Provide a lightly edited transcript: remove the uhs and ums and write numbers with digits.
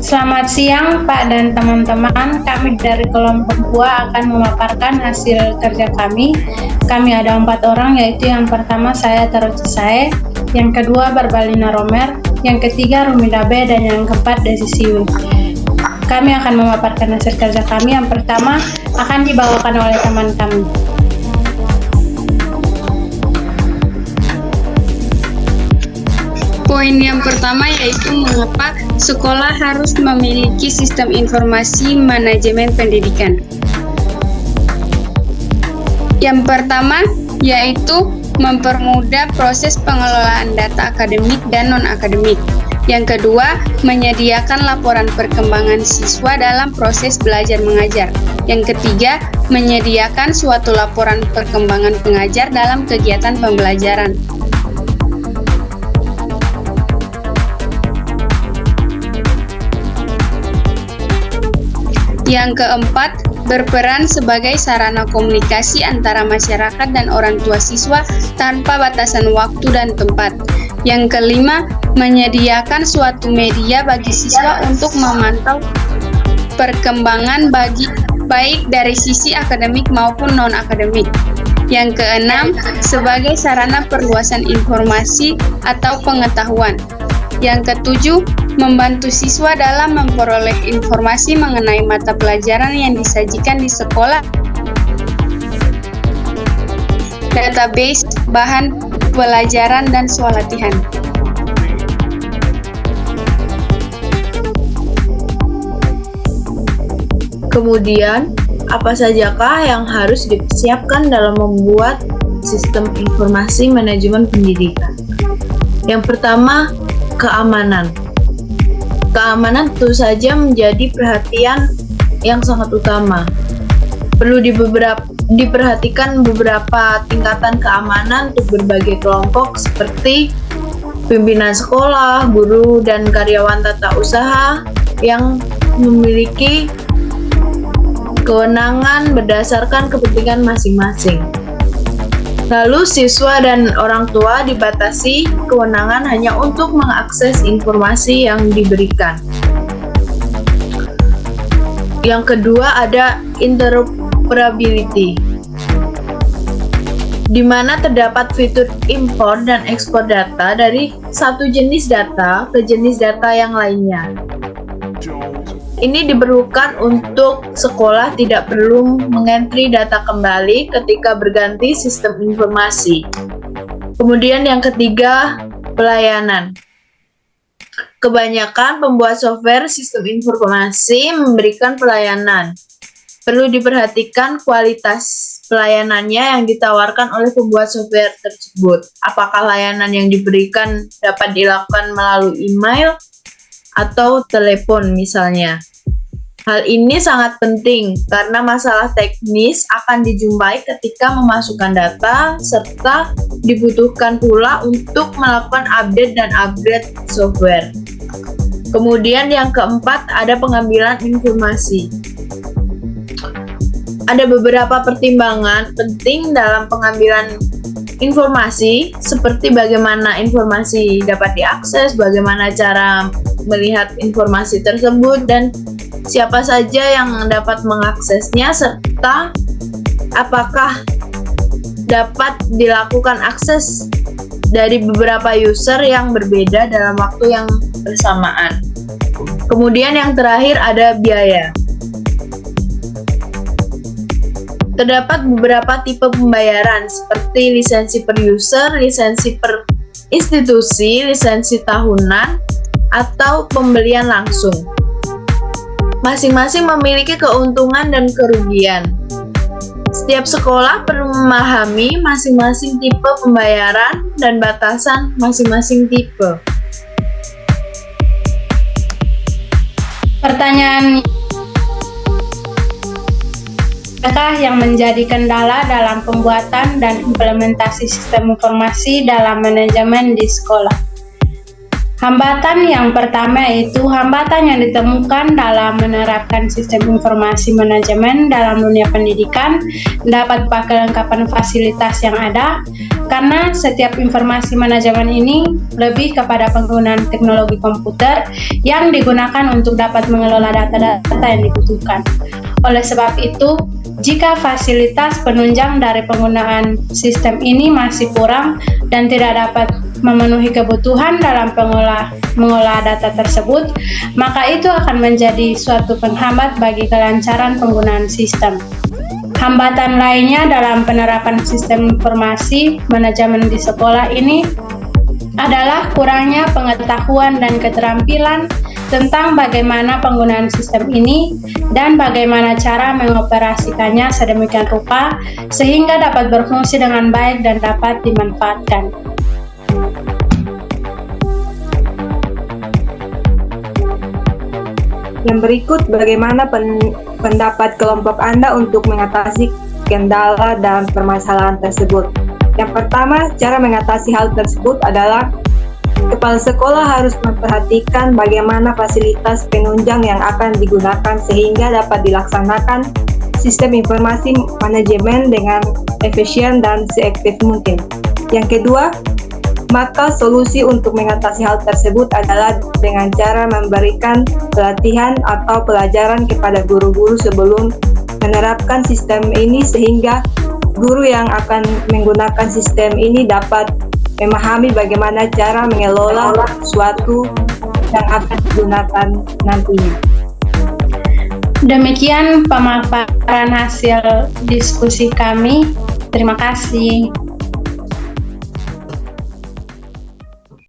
Selamat siang Pak dan teman-teman, kami dari kelompok 2 akan memaparkan hasil kerja kami. Kami ada 4 orang, yaitu yang pertama saya Teroci Sae, yang kedua Barbalina Romer, yang ketiga Rumida B, dan yang keempat Desi Siwi. Kami akan memaparkan hasil kerja kami. Yang pertama akan dibawakan oleh teman kami. Poin yang pertama yaitu mengapa sekolah harus memiliki sistem informasi manajemen pendidikan. Yang pertama yaitu mempermudah proses pengelolaan data akademik dan non-akademik. Yang kedua, menyediakan laporan perkembangan siswa dalam proses belajar mengajar. Yang ketiga, menyediakan suatu laporan perkembangan pengajar dalam kegiatan pembelajaran. Yang keempat, berperan sebagai sarana komunikasi antara masyarakat dan orang tua siswa tanpa batasan waktu dan tempat. Yang kelima, menyediakan suatu media bagi siswa untuk memantau perkembangan baik dari sisi akademik maupun non-akademik. Yang keenam, sebagai sarana perluasan informasi atau pengetahuan. Yang ketujuh, membantu siswa dalam memperoleh informasi mengenai mata pelajaran yang disajikan di sekolah, database, bahan pelajaran, dan soal latihan. Kemudian, apa sajakah yang harus disiapkan dalam membuat sistem informasi manajemen pendidikan? Yang pertama, keamanan. Keamanan tentu saja menjadi perhatian yang sangat utama. Perlu diperhatikan beberapa tingkatan keamanan untuk berbagai kelompok seperti pimpinan sekolah, guru, dan karyawan tata usaha yang memiliki kewenangan berdasarkan kepentingan masing-masing. Lalu siswa dan orang tua dibatasi kewenangan hanya untuk mengakses informasi yang diberikan. Yang kedua ada interoperability, di mana terdapat fitur impor dan ekspor data dari satu jenis data ke jenis data yang lainnya. Ini diperlukan untuk sekolah tidak perlu mengentri data kembali ketika berganti sistem informasi. Kemudian yang ketiga, pelayanan. Kebanyakan pembuat software sistem informasi memberikan pelayanan. Perlu diperhatikan kualitas pelayanannya yang ditawarkan oleh pembuat software tersebut. Apakah layanan yang diberikan dapat dilakukan melalui email atau telepon misalnya. Hal ini sangat penting karena masalah teknis akan dijumpai ketika memasukkan data serta dibutuhkan pula untuk melakukan update dan upgrade software. Kemudian yang keempat ada pengambilan informasi. Ada beberapa pertimbangan penting dalam pengambilan informasi seperti bagaimana informasi dapat diakses, bagaimana cara melihat informasi tersebut, dan siapa saja yang dapat mengaksesnya, serta apakah dapat dilakukan akses dari beberapa user yang berbeda dalam waktu yang bersamaan. Kemudian yang terakhir ada biaya. Terdapat beberapa tipe pembayaran seperti lisensi per user, lisensi per institusi, lisensi tahunan, atau pembelian langsung. Masing-masing memiliki keuntungan dan kerugian. Setiap sekolah perlu memahami masing-masing tipe pembayaran dan batasan masing-masing tipe. Pertanyaan: apakah yang menjadi kendala dalam pembuatan dan implementasi sistem informasi dalam manajemen di sekolah? Hambatan yang pertama yaitu hambatan yang ditemukan dalam menerapkan sistem informasi manajemen dalam dunia pendidikan dapat kelengkapan fasilitas yang ada, karena setiap informasi manajemen ini lebih kepada penggunaan teknologi komputer yang digunakan untuk dapat mengelola data-data yang dibutuhkan. Oleh sebab itu, jika fasilitas penunjang dari penggunaan sistem ini masih kurang dan tidak dapat memenuhi kebutuhan dalam mengolah data tersebut, maka itu akan menjadi suatu penghambat bagi kelancaran penggunaan sistem. Hambatan lainnya dalam penerapan sistem informasi manajemen di sekolah ini adalah kurangnya pengetahuan dan keterampilan tentang bagaimana penggunaan sistem ini dan bagaimana cara mengoperasikannya sedemikian rupa sehingga dapat berfungsi dengan baik dan dapat dimanfaatkan. Yang berikut bagaimana pendapat kelompok Anda untuk mengatasi kendala dalam permasalahan tersebut. Yang pertama, cara mengatasi hal tersebut adalah kepala sekolah harus memperhatikan bagaimana fasilitas penunjang yang akan digunakan sehingga dapat dilaksanakan sistem informasi manajemen dengan efisien dan seefektif mungkin. Yang kedua, maka solusi untuk mengatasi hal tersebut adalah dengan cara memberikan pelatihan atau pelajaran kepada guru-guru sebelum menerapkan sistem ini sehingga guru yang akan menggunakan sistem ini dapat memahami bagaimana cara mengelola sesuatu yang akan digunakan nantinya. Demikian pemaparan hasil diskusi kami. Terima kasih.